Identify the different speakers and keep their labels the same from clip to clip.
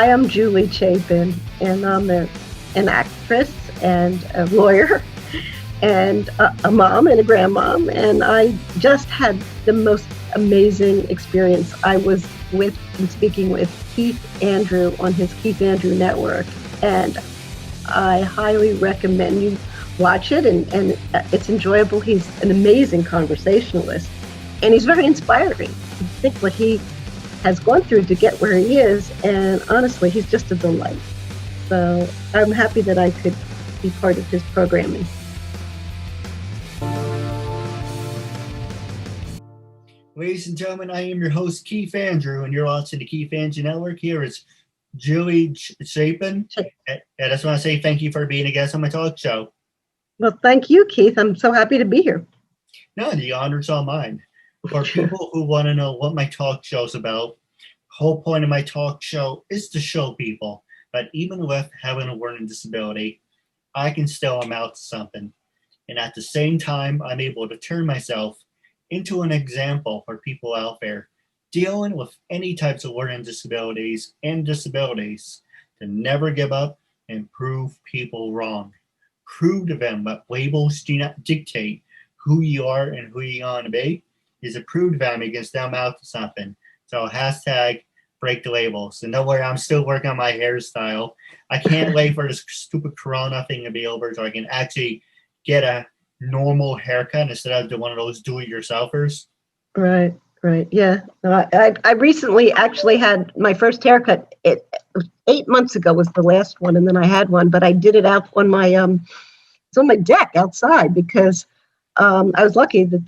Speaker 1: Hi, I'm Julie Chapin, and I'm an actress and a lawyer and a mom and a grandmom. And I just had the most amazing experience. I was speaking with Keith Andrew on his Keith Andrew Network, and I highly recommend you watch it, and it's enjoyable. He's an amazing conversationalist, and he's very inspiring. I think what he has gone through to get where he is, and honestly, he's just a delight. So I'm happy that I could be part of his programming.
Speaker 2: Ladies and gentlemen, I am your host, Keith Andrew, and you're watching the Keith Andrew Network. Here is Julie Chapin. And I just want to say thank you for being a guest on my talk show.
Speaker 1: Well, thank you, Keith. I'm so happy to be here.
Speaker 2: No, the honor's all mine. For people who want to know what my talk show is about, the whole point of my talk show is to show people that even with having a learning disability, I can still amount to something. And at the same time, I'm able to turn myself into an example for people out there dealing with any types of learning disabilities and disabilities to never give up and prove people wrong. Prove to them that labels do not dictate who you are and who you want to be. Is to prove to them against them out to something. So hashtag break the labels. And don't worry, I'm still working on my hairstyle. I can't wait for this stupid Corona thing to be over so I can actually get a normal haircut instead of one of those do-it-yourselfers.
Speaker 1: Right. Yeah. I recently actually had my first haircut. 8 months ago was the last one, and then I had one, but I did it out on my it's on my deck outside because I was lucky that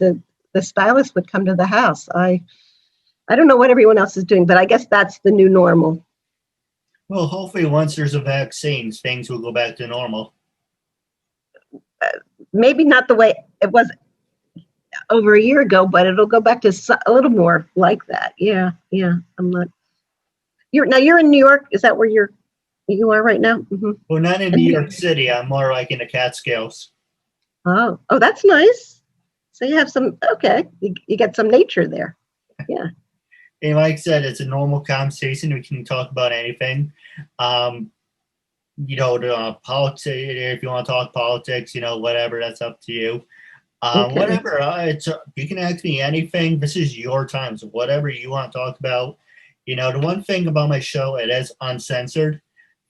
Speaker 1: the stylist would come to the house. I don't know what everyone else is doing, but I guess that's the new normal.
Speaker 2: Well, hopefully once there's a vaccine, things will go back to normal.
Speaker 1: Maybe not the way it was over a year ago, but it'll go back to a little more like that. Yeah. I'm not. You're in New York. Is that where you are right now? Mm-hmm.
Speaker 2: Well, not in New York City. I'm more like in the Catskills.
Speaker 1: Oh, that's nice. So you have some, okay, you get some nature there. Yeah.
Speaker 2: And like I said, it's a normal conversation. We can talk about anything. The politics, if you want to talk politics, whatever, that's up to you. Okay. Whatever, you can ask me anything. This is your time, so whatever you want to talk about. The one thing about my show, it is uncensored.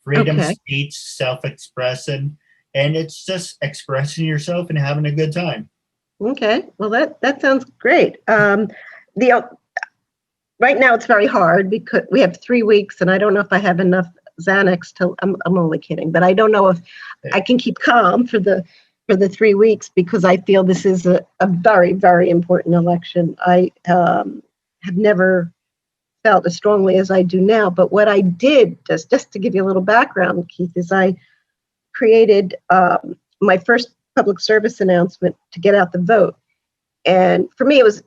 Speaker 2: Freedom of speech, self-expression, and it's just expressing yourself and having a good time.
Speaker 1: Okay, well that sounds great. Right now it's very hard because we have 3 weeks, and I don't know if I have enough Xanax to. I'm only kidding, but I don't know if I can keep calm for the 3 weeks because I feel this is a very, very important election. I have never felt as strongly as I do now. But what I did, just to give you a little background, Keith, is I created my first public service announcement to get out the vote. And for me, it was,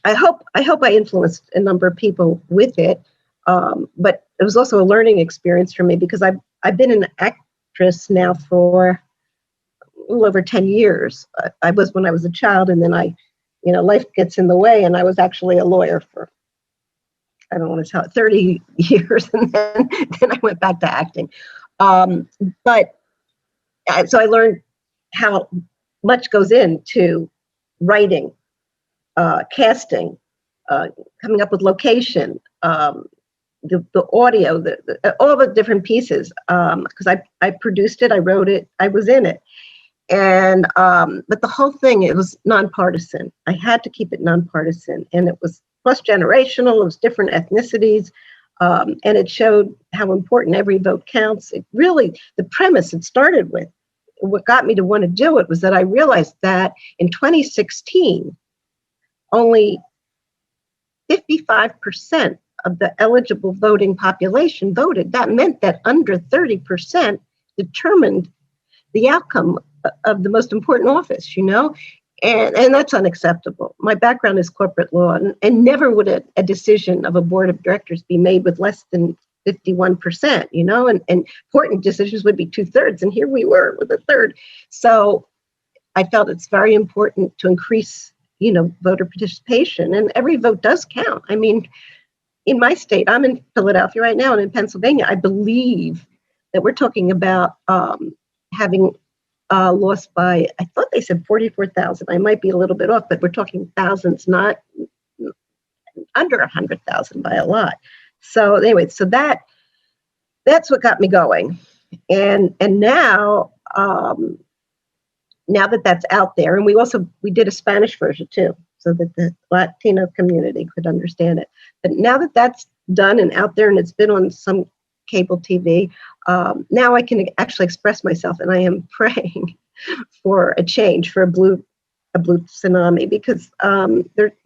Speaker 1: I hope I influenced a number of people with it. But it was also a learning experience for me because I've been an actress now for a little over 10 years. I was when I was a child, and then life gets in the way, and I was actually a lawyer for, I don't want to tell it, 30 years, and then I went back to acting. So I learned how much goes into writing, casting, coming up with location, the audio, all the different pieces. Because I produced it, I wrote it, I was in it, and but the whole thing, it was nonpartisan. I had to keep it nonpartisan, and it was plus generational. It was different ethnicities. And it showed how important every vote counts. It really, the premise it started with, what got me to want to do it was that I realized that in 2016, only 55% of the eligible voting population voted. That meant that under 30% determined the outcome of the most important office, and that's unacceptable. My background is corporate law, and never would a decision of a board of directors be made with less than 51%, and important decisions would be 2/3, and here we were with a third. So I felt it's very important to increase, voter participation, and every vote does count. I mean, in my state, I'm in Philadelphia right now, and in Pennsylvania, I believe that we're talking about having lost by, I thought they said 44,000. I might be a little bit off, but we're talking thousands, not under 100,000 by a lot. So anyway, so that's what got me going. And now, now that that's out there, and we did a Spanish version too, so that the Latino community could understand it. But now that that's done and out there, and it's been on some cable TV, now I can actually express myself, and I am praying for a change, for a blue tsunami, because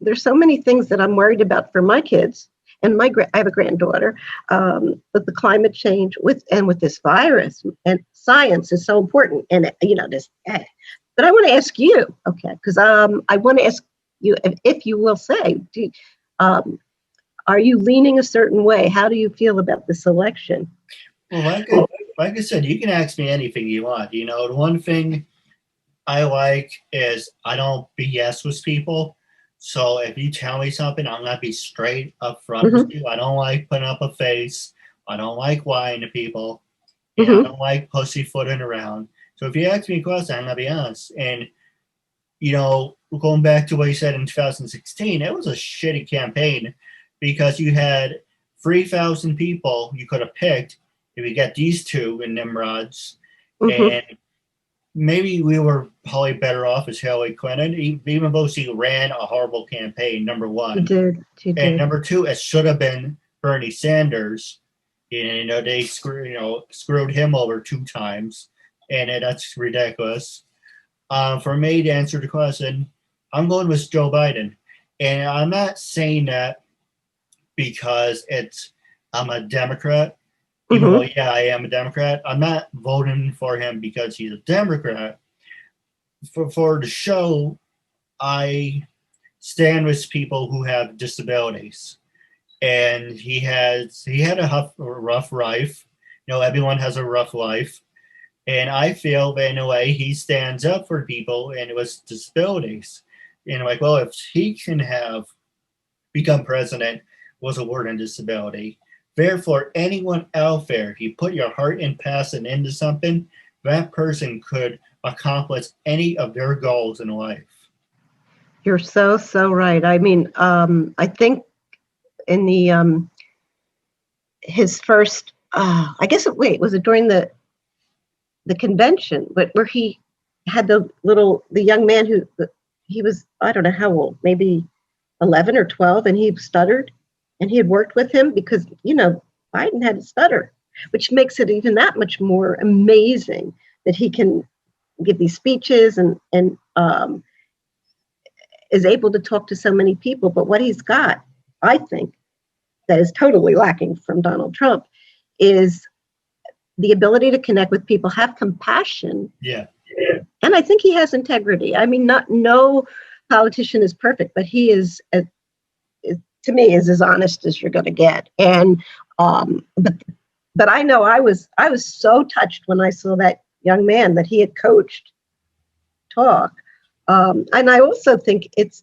Speaker 1: there's so many things that I'm worried about for my kids. And I have a granddaughter, but the climate change with this virus, and science is so important. And this. But I want to ask you, okay, because I want to ask you if you will say, are you leaning a certain way? How do you feel about this election?
Speaker 2: Well, like I said, you can ask me anything you want. The one thing I like is I don't BS with people. So if you tell me something, I'm going to be straight up front with you. I don't like putting up a face. I don't like lying to people. I don't like pussyfooting around. So if you ask me a question, I'm going to be honest. And, going back to what you said in 2016, it was a shitty campaign because you had 3,000 people you could have picked if you get these two in Nimrods. And maybe we were probably better off as Hillary Clinton, even though she ran a horrible campaign, number one.
Speaker 1: She did.
Speaker 2: And number two, it should have been Bernie Sanders. They screwed him over 2 times, and that's ridiculous. For me to answer the question, I'm going with Joe Biden. And I'm not saying that because I'm a Democrat. Even though, I am a Democrat, I'm not voting for him because he's a Democrat. For the show, I stand with people who have disabilities, and he had a rough life. Everyone has a rough life, and I feel that in a way he stands up for people and with disabilities. And if he can become president with a word on disability. Therefore, anyone out there, if you put your heart and passion into something, that person could accomplish any of their goals in life.
Speaker 1: You're so right. I mean, I think in the his first, I guess was it during the convention, but where he had the young man who he was, I don't know how old, maybe 11 or 12, and he stuttered. And he had worked with him because, Biden had a stutter, which makes it even that much more amazing that he can give these speeches and is able to talk to so many people. But what he's got, I think, that is totally lacking from Donald Trump is the ability to connect with people, have compassion.
Speaker 2: Yeah.
Speaker 1: And I think he has integrity. I mean, no politician is perfect, but he is to me is as honest as you're going to get. And but I know I was so touched when I saw that young man that he had coached talk. And I also think it's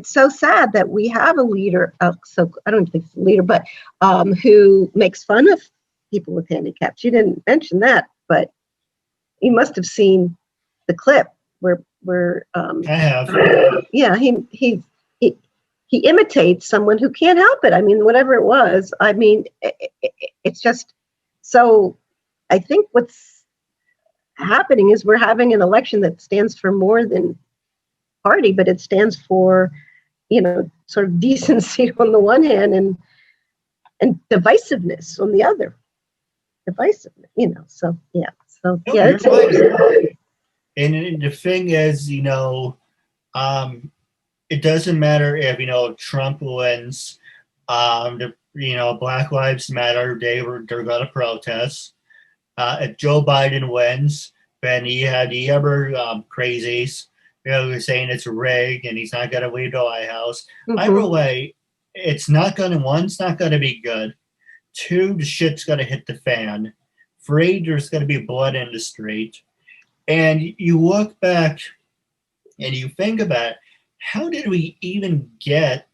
Speaker 1: so sad that we have a leader. So I don't think it's a leader, but who makes fun of people with handicaps. You didn't mention that, but you must have seen the clip where
Speaker 2: I have.
Speaker 1: Yeah, he imitates someone who can't help it. I mean, whatever it was. I mean, it's just so. I think what's happening is we're having an election that stands for more than party, but it stands for, sort of decency on the one hand and divisiveness on the other. Divisiveness, So yeah. So yeah.
Speaker 2: It's right. And the thing is, it doesn't matter if Trump wins. Black Lives Matter. They're going to protest. If Joe Biden wins, then he had the other crazies. Saying it's rigged and he's not going to leave the White House. Either way, it's not going to be good. 2, the shit's going to hit the fan. 3, there's going to be blood in the street. And you look back and you think about, how did we even get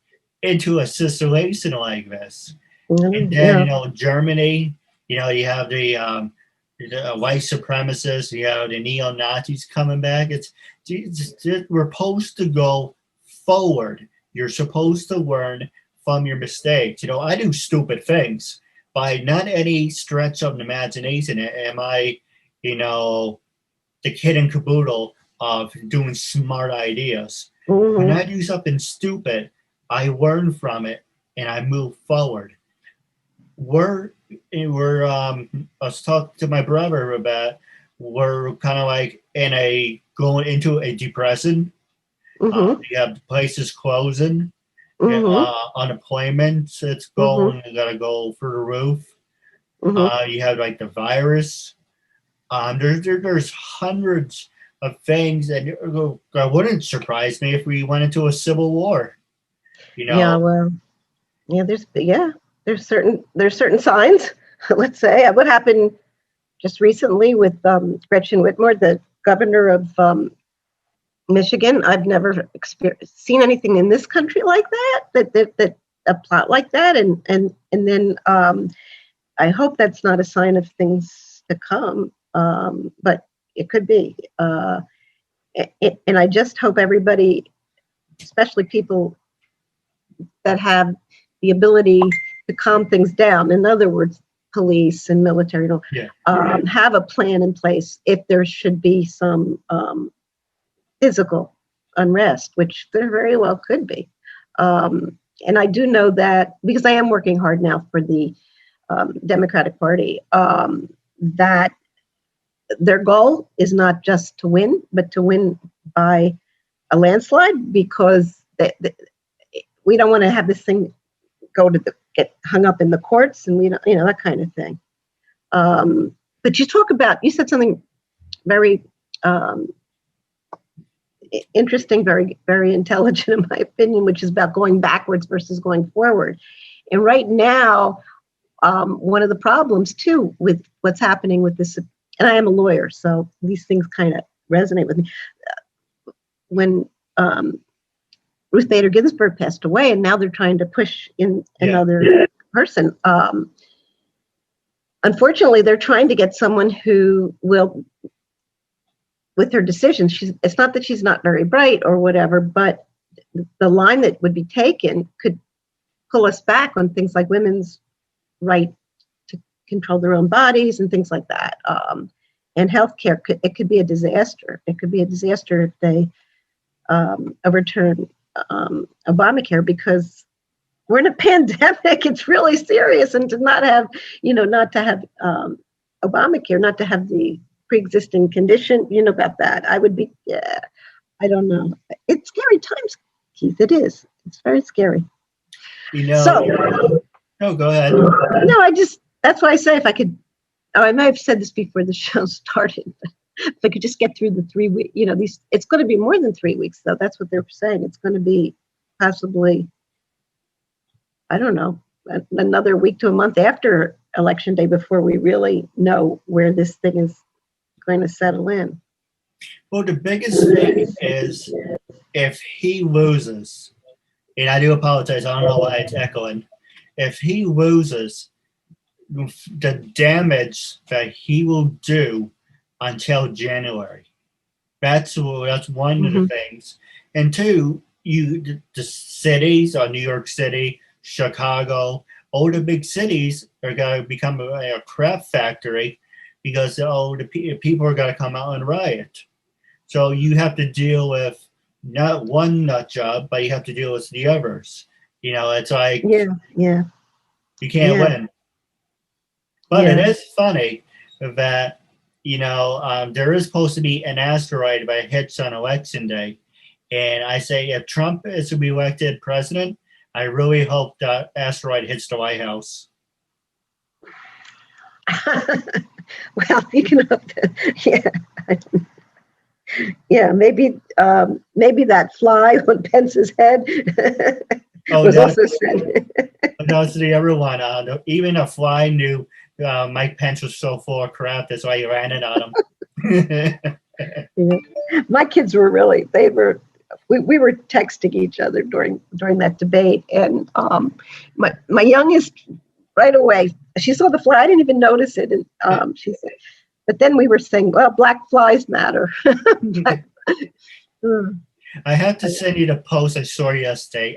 Speaker 2: into a situation like this. And then,
Speaker 1: Yeah.
Speaker 2: Germany, you have the white supremacists, you have the neo-Nazis coming back. We're supposed to go forward. You're supposed to learn from your mistakes. I do stupid things. By not any stretch of the imagination am I, the kid and caboodle of doing smart ideas. When I do something stupid, I learn from it and I move forward. I was talking to my brother about, we're kind of like going into a depression. You have places closing, unemployment, it's going, you gotta go through the roof. You have like the virus. There's hundreds of things that wouldn't surprise me if we went into a civil war.
Speaker 1: Yeah, well, there's certain signs. Let's say what happened just recently with Gretchen Whitmer, the governor of Michigan. I've never seen anything in this country like that a plot like that, and then I hope that's not a sign of things to come, but it could be. And I just hope everybody, especially people that have the ability to calm things down, in other words, police and military, have a plan in place if there should be some physical unrest, which there very well could be. And I do know that, because I am working hard now for the Democratic Party, that their goal is not just to win, but to win by a landslide, because we don't want to have this thing get hung up in the courts, and we don't, that kind of thing. But you said something very interesting, very, very intelligent, in my opinion, which is about going backwards versus going forward. And right now, one of the problems too with what's happening with this, and I am a lawyer, so these things kind of resonate with me. When Ruth Bader Ginsburg passed away, and now they're trying to push in another person. Unfortunately, they're trying to get someone who will, with her decisions, it's not that she's not very bright or whatever, but the line that would be taken could pull us back on things like women's right to control their own bodies and things like that. And healthcare, it could be a disaster. It could be a disaster if they overturn Obamacare, because we're in a pandemic. It's really serious, and to not have, Obamacare, not to have the pre-existing condition, about that, I would be, I don't know. It's scary times, Keith. It is. It's very scary.
Speaker 2: No, go ahead.
Speaker 1: No, that's why I say, if I could, I may have said this before the show started, but if I could just get through the 3 weeks, it's going to be more than 3 weeks, though. That's what they're saying. It's going to be possibly, I don't know, another week to a month after Election Day before we really know where this thing is going to settle in.
Speaker 2: Well, the biggest thing is, if he loses, and I do apologize, I don't know why it's echoing. If he loses, the damage that he will do until January. That's one of the things. And two, the cities, New York City, Chicago, all the big cities are going to become a crap factory, because the people are going to come out and riot. So you have to deal with not one nut job, but you have to deal with the others. It's like, you can't win. But it is funny that, there is supposed to be an asteroid that hits on Election Day. And I say, if Trump is to be elected president, I really hope that asteroid hits the White House.
Speaker 1: Well, you can hope that, maybe that fly on Pence's head was also said.
Speaker 2: That's the other one. Even a fly knew Mike Pence was so full of crap. That's why he ran it on him.
Speaker 1: My kids were we were texting each other during that debate, and my youngest right away, she saw the fly. I didn't even notice it, and she said, but then we were saying, well, black flies matter.
Speaker 2: I have to send you the post I saw yesterday.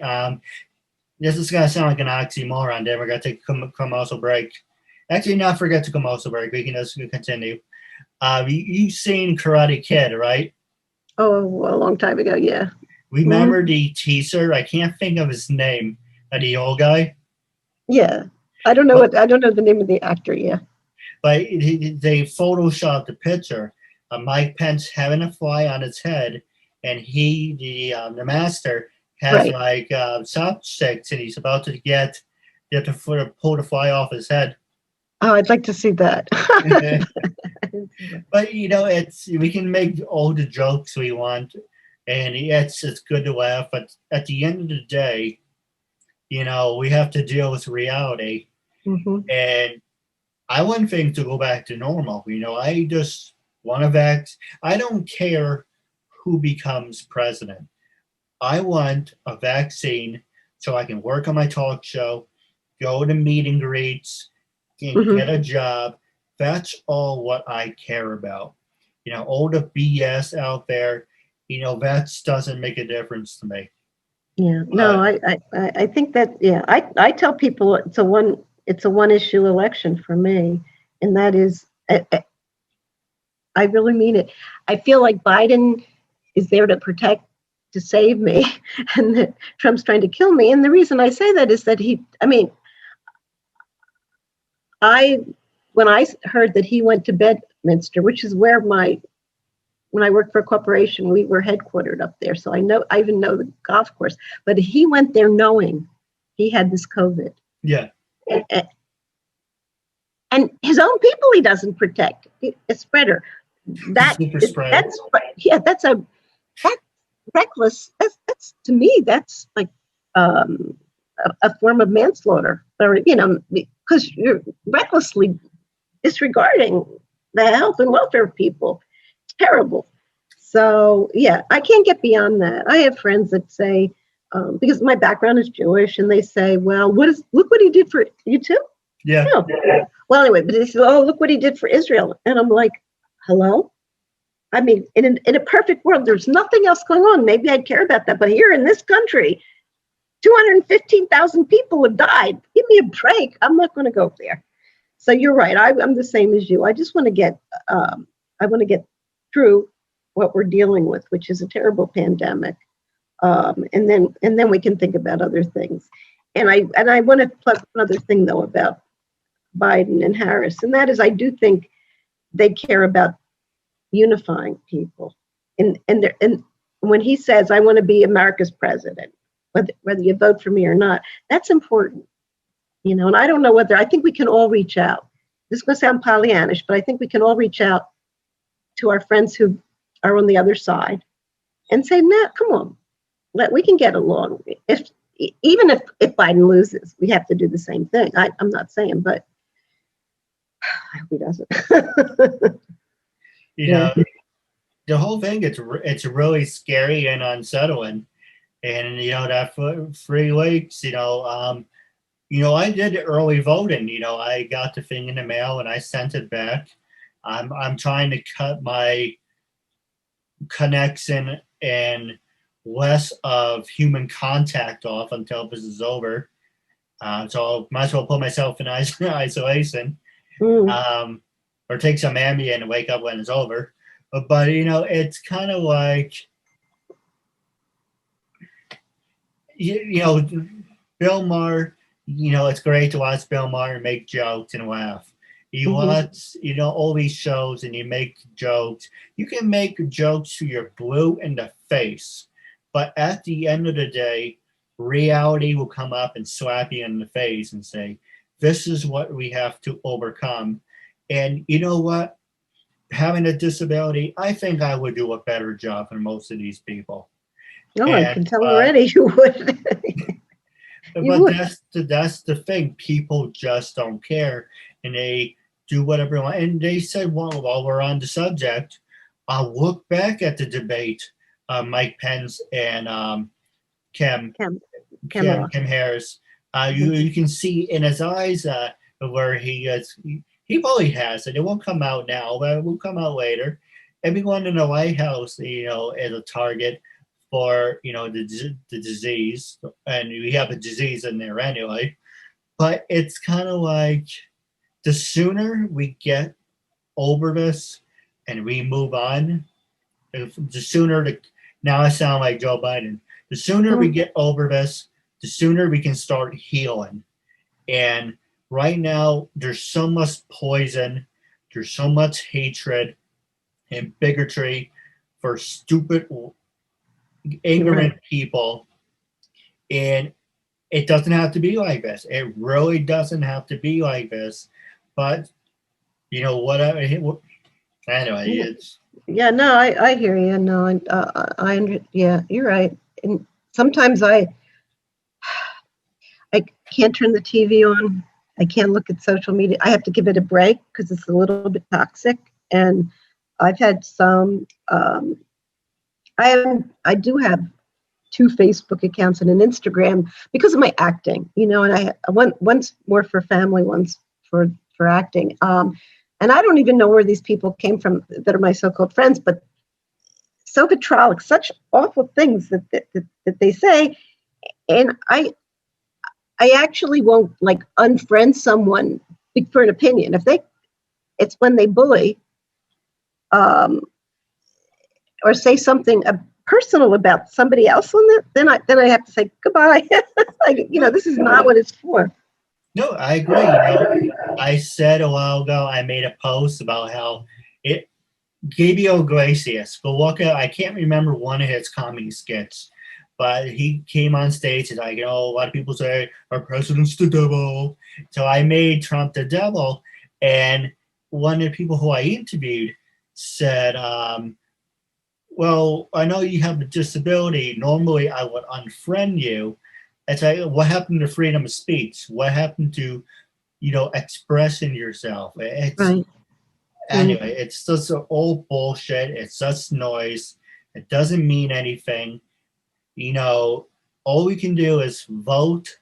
Speaker 2: This is going to sound like an oxymoron. Then we're going to take a commercial break. Actually, not forget to commercial break. We can just continue. You've seen Karate Kid, right?
Speaker 1: Oh, a long time ago, yeah.
Speaker 2: Remember the teaser? I can't think of his name. The old guy.
Speaker 1: Yeah, I don't know the name of the actor. Yeah,
Speaker 2: but they photoshopped the picture of Mike Pence having a fly on his head, and the master has like chopsticks, and he's about to pull the fly off his head.
Speaker 1: Oh, I'd like to see that.
Speaker 2: But we can make all the jokes we want, and it's good to laugh. But at the end of the day, we have to deal with reality, and I want things to go back to normal. I just want to I don't care who becomes president. I want a vaccine so I can work on my talk show, go to meet and greets, and get a job. That's all what I care about. All the BS out there, that doesn't make a difference to me.
Speaker 1: Yeah, no, I think that, yeah, I tell people it's a one issue election for me, and that is, I really mean it. I feel like Biden is there to save me, and that Trump's trying to kill me. And the reason I say that is that when I heard that he went to Bedminster, which is where when I worked for a corporation, we were headquartered up there. So I even know the golf course, but he went there knowing he had this COVID.
Speaker 2: Yeah.
Speaker 1: And his own people he doesn't protect. A spreader. That's reckless. That's to me, that's like a form of manslaughter, or because you're recklessly disregarding the health and welfare of people. It's terrible. So yeah, I can't get beyond that. I have friends that say, because my background is Jewish, and they say, well, look what he did for you too.
Speaker 2: Yeah.
Speaker 1: No. Well, anyway, but they say, oh, look what he did for Israel. And I'm like, hello? I mean, in a perfect world, there's nothing else going on. Maybe I'd care about that. But here in this country, 215,000 people have died. Give me a break. I'm not going to go there. So you're right. I'm the same as you. I just want to get through what we're dealing with, which is a terrible pandemic. And then we can think about other things. And I want to plug another thing though about Biden and Harris, and that is I do think they care about unifying people. And when he says, I want to be America's president, whether you vote for me or not, that's important. And I don't know I think we can all reach out. This is going to sound Pollyannish, but I think we can all reach out to our friends who are on the other side and say, nah, come on, we can get along. Even if Biden loses, we have to do the same thing. I'm not saying, but I hope he doesn't.
Speaker 2: The whole thing, it's really scary and unsettling. And, that for 3 weeks, I did early voting. I got the thing in the mail and I sent it back. I'm trying to cut my connection and less of human contact off until this is over. So might as well put myself in isolation, or take some Ambien and wake up when it's over. But it's kind of like, Bill Maher. It's great to watch Bill Maher make jokes and laugh. You watch, all these shows and you make jokes. You can make jokes till you're blue in the face. But at the end of the day, reality will come up and slap you in the face and say, this is what we have to overcome. And you know what? Having a disability, I think I would do a better job than most of these people.
Speaker 1: No, I can tell already you would.
Speaker 2: But that's the thing. People just don't care, and they do whatever they want. And they said, well, while we're on the subject, I'll look back at the debate Mike Pence and Kim
Speaker 1: Camera.
Speaker 2: Kim Harris. You can see in his eyes where he probably has it. It won't come out now, but it will come out later. Everyone in the White House, is a target for the disease, and we have a disease in there anyway. But it's kind of like the sooner we get over this and we move on, the sooner now I sound like Joe Biden. The sooner we get over this, the sooner we can start healing. And right now, there's so much poison, there's so much hatred and bigotry for stupid, ignorant people. And it doesn't have to be like this. It really doesn't have to be like this. But, whatever. Anyway, it's.
Speaker 1: Yeah, no, I hear you. No, yeah, you're right. And sometimes I can't turn the TV on. I can't look at social media. I have to give it a break because it's a little bit toxic. And I've had some. I do have 2 Facebook accounts and an Instagram because of my acting. And I one's more for family, one's for acting. And I don't even know where these people came from that are my so-called friends, but so vitriolic, such awful things that they say. And I actually won't unfriend someone for an opinion. It's when they bully or say something personal about somebody else on that, then I have to say goodbye. This is not what it's for.
Speaker 2: No, I agree. I said a while ago, I made a post about how Gabriel Iglesias, go look at, I can't remember one of his comedy skits, but he came on stage and a lot of people say our president's the devil. So I made Trump the devil. And one of the people who I interviewed said, well, I know you have a disability. Normally I would unfriend you. It's like, what happened to freedom of speech? What happened to, expressing yourself?
Speaker 1: Right.
Speaker 2: Anyway, it's just old bullshit. It's just noise. It doesn't mean anything. All we can do is vote,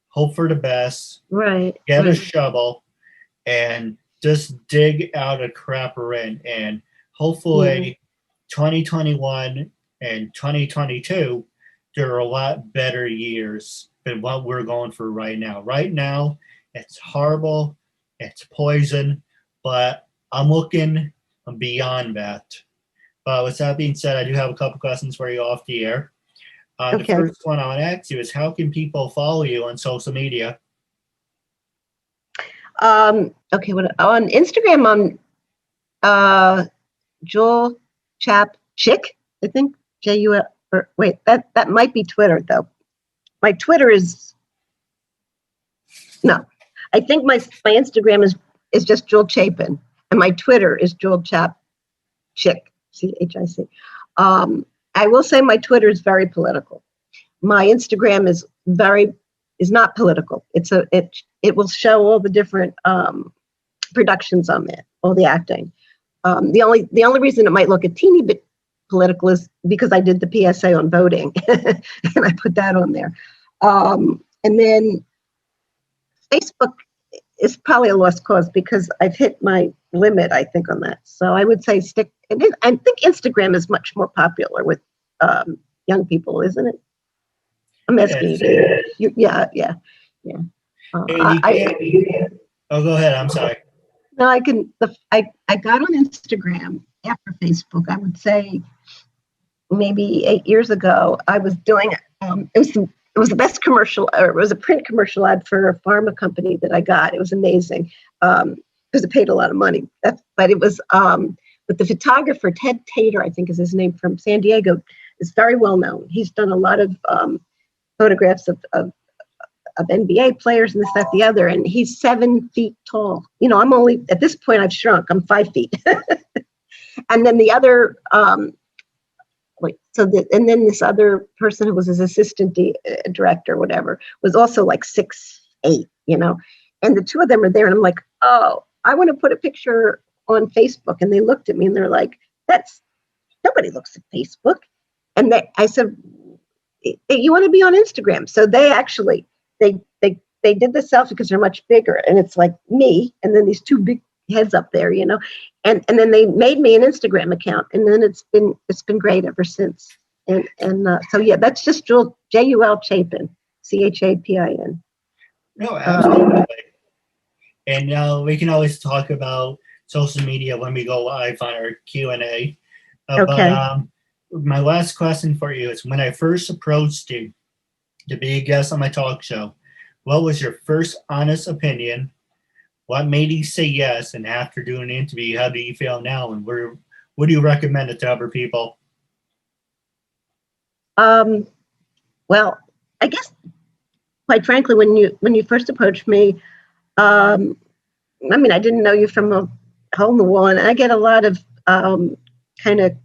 Speaker 2: hope for the best,
Speaker 1: right?
Speaker 2: Get
Speaker 1: right.
Speaker 2: a shovel, and just dig out a crap we're in. And hopefully 2021 and 2022, there are a lot better years than what we're going for right now. Right now, it's horrible, it's poison, but I'm looking beyond that. But with that being said, I do have a couple questions for you off the air.
Speaker 1: Okay.
Speaker 2: The first one I want to ask you is, how can people follow you on social media?
Speaker 1: Okay, on Instagram, I'm Joel Chap Chick, I think, J-U-L. Wait, that might be Twitter though. My Twitter is no. I think my Instagram is just Joel Chapin, and my Twitter is Joel Chap Chick, CHIC. I will say my Twitter is very political. My Instagram is not political. It will show all the different productions on it, all the acting. The only reason it might look a teeny bit political is because I did the PSA on voting and I put that on there. And then Facebook is probably a lost cause because I've hit my limit, I think, on that. So I would say I think Instagram is much more popular with young people, isn't it? I'm asking you. Yeah.
Speaker 2: Oh, go ahead. I'm sorry.
Speaker 1: No, I got on Instagram after Facebook. I would say maybe 8 years ago. I was doing it was the best commercial, or it was a print commercial ad for a pharma company that I got. It was amazing because it paid a lot of money. But it was but the photographer Ted Tater, I think is his name, from San Diego, is very well known. He's done a lot of photographs of NBA players and this, that, the other, and he's 7 feet tall. I'm only, at this point, I've shrunk. I'm 5 feet. And then the other, and then this other person who was his assistant director, whatever, was also like 6'8", and the two of them are there, and I'm like, oh, I want to put a picture on Facebook, and they looked at me and they're like, nobody looks at Facebook. I said, you want to be on Instagram? So they actually, they did the selfie because they're much bigger, and it's like me, and then these two big heads up there, you know, and then they made me an Instagram account, and then it's been great ever since. And so yeah, that's just Jul Chapin, Chapin.
Speaker 2: No, absolutely. And we can always talk about social media when we go live on our Q&A.
Speaker 1: Okay.
Speaker 2: But my last question for you is, when I first approached you to be a guest on my talk show, what was your first honest opinion? What made you say yes? And after doing the interview, how do you feel now? And what do you recommend it to other people?
Speaker 1: Well, I guess, quite frankly, when you first approached me, I mean, I didn't know you from a hole in the wall, and I get a lot of kind of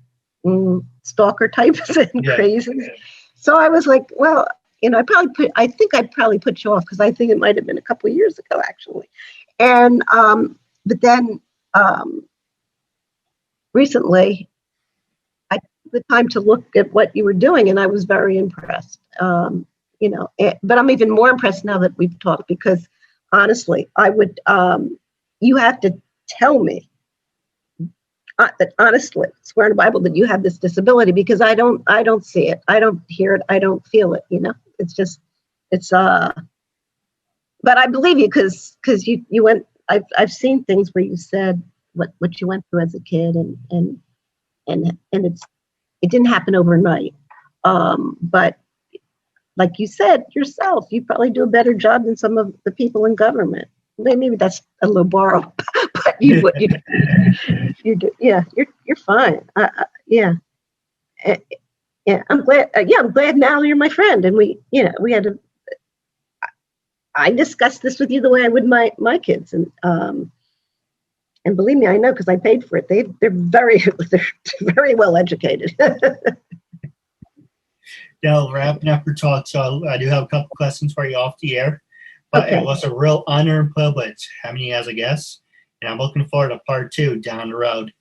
Speaker 1: stalker types and crazies. So I was like, well, you know, I think I probably put you off, because I think it might have been a couple of years ago, actually. And but then recently, I took the time to look at what you were doing, and I was very impressed. You know, but I'm even more impressed now that we've talked, because honestly, I would. You have to tell me that honestly, swear in the Bible that you have this disability, because I don't see it, I don't hear it, I don't feel it. You know, but I believe you, because you went. I've seen things where you said what you went through as a kid, and it didn't happen overnight. But like you said yourself, you probably do a better job than some of the people in government. Maybe that's a little borrowed, but you do. Yeah, you're fine. Yeah. Yeah, I'm glad. I'm glad now you're my friend, and we had a. I discussed this with you the way I would my kids, and believe me, I know, because I paid for it. They're very well educated.
Speaker 2: Now, wrapping up your talk, so I do have a couple questions for you off the air. But
Speaker 1: Okay.
Speaker 2: It was a real honor and privilege having you as a guest, and I'm looking forward to part 2 down the road.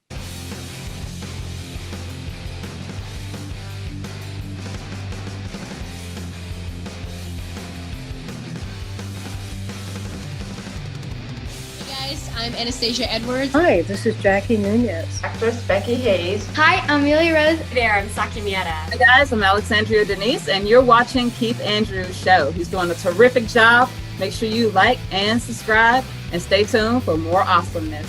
Speaker 3: I'm Anastasia Edwards.
Speaker 4: Hi, this is Jackie Nunez.
Speaker 5: Actress Becky Hayes.
Speaker 6: Hi, I'm Lily Rose.
Speaker 7: Hey there, I'm Saki Mieta.
Speaker 8: Hi guys, I'm Alexandria Denise, and you're watching Keith Andrews' show. He's doing a terrific job. Make sure you like and subscribe, and stay tuned for more awesomeness.